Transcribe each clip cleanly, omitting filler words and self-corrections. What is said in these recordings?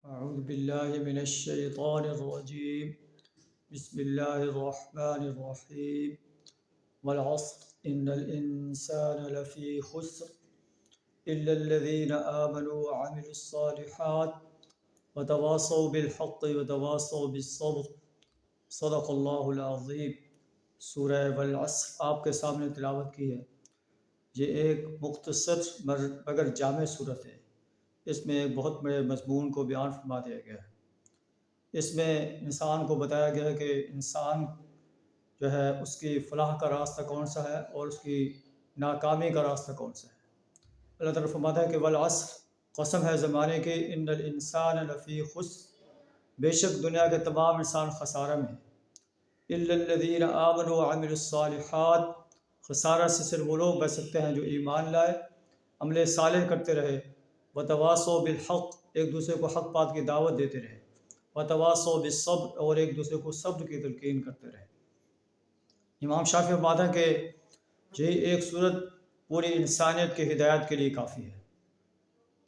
أعوذ بالله من الشيطان الرجيم. بسم الله الرحمن الرحيم. والعصر إن الإنسان لفي خسر إلا الذين آمنوا وعملوا الصالحات وتواصوا بالحق وتواصوا بالصبر صدق اللہ العظیم۔ سورہ والعصر آپ کے سامنے تلاوت کی ہے۔ یہ ایک مختصر مگر جامع صورت ہے۔ اس میں ایک بہت بڑے مضمون کو بیان فرما دیا گیا ہے۔ اس میں انسان کو بتایا گیا ہے کہ انسان جو ہے اس کی فلاح کا راستہ کون سا ہے اور اس کی ناکامی کا راستہ کون سا ہے۔ اللہ تعالیٰ فرماتا ہے کہ والعصر، قسم ہے زمانے کی، ان الانسان لفی خسر، بے شک دنیا کے تمام انسان خسارہ میں ہیں۔ الا الذین آمنوا وعملوا الصالحات، خسارہ سے صرف وہ لوگ بچ سکتے ہیں جو ایمان لائے، عمل صالح کرتے رہے، وتواصوا بالحق، ایک دوسرے کو حق بات کی دعوت دیتے رہے، وتواصوا بالصبر، اور ایک دوسرے کو صبر کی تلقین کرتے رہے۔ امام شافعی فرماتا ہے کہ یہ ایک صورت پوری انسانیت کی ہدایت کے لیے کافی ہے۔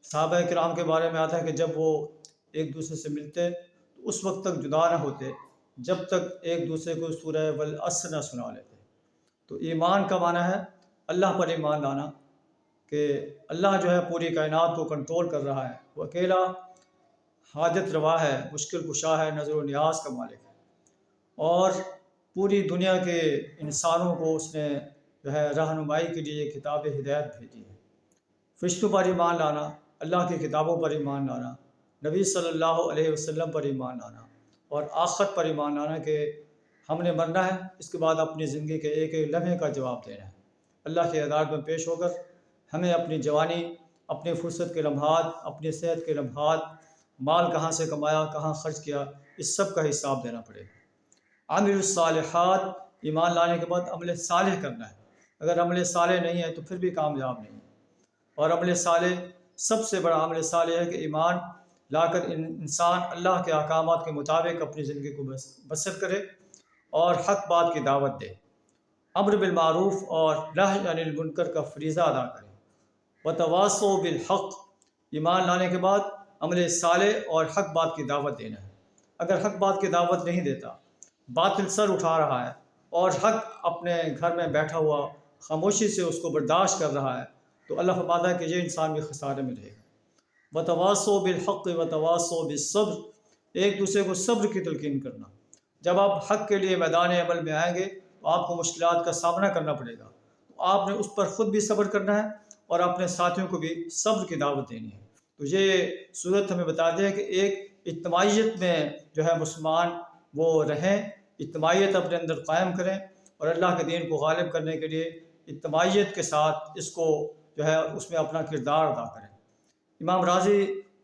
صحابہ کرام کے بارے میں آتا ہے کہ جب وہ ایک دوسرے سے ملتے تو اس وقت تک جدا نہ ہوتے جب تک ایک دوسرے کو سورہ والعصر نہ سنا لیتے۔ تو ایمان کا معنی ہے اللہ پر ایمان لانا، کہ اللہ جو ہے پوری کائنات کو کنٹرول کر رہا ہے، وہ اکیلا حاجت روا ہے، مشکل کشا ہے، نظر و نیاز کا مالک ہے، اور پوری دنیا کے انسانوں کو اس نے جو ہے رہنمائی کے لیے کتاب ہدایت بھیجی ہے۔ فرشتوں پر ایمان لانا، اللہ کی کتابوں پر ایمان لانا، نبی صلی اللہ علیہ وسلم پر ایمان لانا، اور آخرت پر ایمان لانا کہ ہم نے مرنا ہے، اس کے بعد اپنی زندگی کے ایک ایک لمحے کا جواب دینا ہے۔ اللہ کی عدالت میں پیش ہو کر ہمیں اپنی جوانی، اپنی فرصت کے لمحات، اپنی صحت کے لمحات، مال کہاں سے کمایا، کہاں خرچ کیا، اس سب کا حساب دینا پڑے گا۔ عامل الصالحات، ایمان لانے کے بعد عمل صالح کرنا ہے۔ اگر عمل صالح نہیں ہے تو پھر بھی کامیاب نہیں ہے۔ اور عمل صالح، سب سے بڑا عمل صالح ہے کہ ایمان لا کر انسان اللہ کے احکامات کے مطابق اپنی زندگی کو بسر کرے اور حق بات کی دعوت دے، امر بالمعروف اور نہی عن المنکر کا فریضہ ادا کرے، وتواصوا بالحق، ایمان لانے کے بعد عمل صالح اور حق بات کی دعوت دینا ہے۔ اگر حق بات کی دعوت نہیں دیتا، باطل سر اٹھا رہا ہے اور حق اپنے گھر میں بیٹھا ہوا خاموشی سے اس کو برداشت کر رہا ہے، تو اللہ فرماتا ہے کہ یہ انسان بھی خسارے میں رہے گا۔ وتواصوا بالحق وتواصوا بالصبر، ایک دوسرے کو صبر کی تلقین کرنا۔ جب آپ حق کے لیے میدان عمل میں آئیں گے تو آپ کو مشکلات کا سامنا کرنا پڑے گا، تو آپ نے اس پر خود بھی صبر کرنا ہے اور اپنے ساتھیوں کو بھی صبر کی دعوت دینی ہے۔ تو یہ صورت ہمیں بتا دے کہ ایک اجتماعیت میں جو ہے مسلمان وہ رہیں، اجتماعیت اپنے اندر قائم کریں، اور اللہ کے دین کو غالب کرنے کے لیے اجتماعیت کے ساتھ اس کو جو ہے اس میں اپنا کردار ادا کریں۔ امام راضی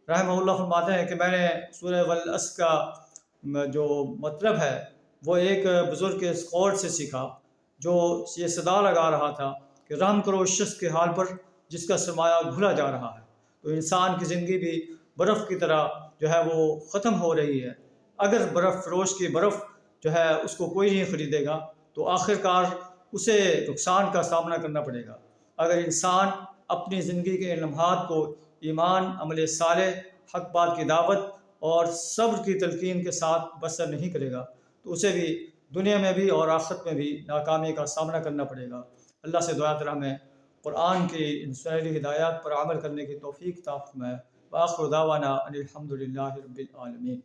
رحمہ اللہ فرماتے ہیں کہ میں نے سورہ والعصر کا جو مطلب ہے وہ ایک بزرگ کے اس قول سے سیکھا، جو یہ صدا لگا رہا تھا کہ رحم کرو اس شخص کے حال پر جس کا سرمایہ گھلا جا رہا ہے۔ تو انسان کی زندگی بھی برف کی طرح جو ہے وہ ختم ہو رہی ہے۔ اگر برف فروش کی برف جو ہے اس کو کوئی نہیں خریدے گا تو آخر کار اسے نقصان کا سامنا کرنا پڑے گا۔ اگر انسان اپنی زندگی کے ان لمحات کو ایمان، عمل صالح، حق بات کی دعوت اور صبر کی تلقین کے ساتھ بسر نہیں کرے گا تو اسے بھی دنیا میں بھی اور آخرت میں بھی ناکامی کا سامنا کرنا پڑے گا۔ اللہ سے دعا کریں ہمیں قرآن کی ان سنہری ہدایات پر عمل کرنے کی توفیق عطا فرمائے۔ وآخر دعوانا ان الحمد للہ رب العالمین۔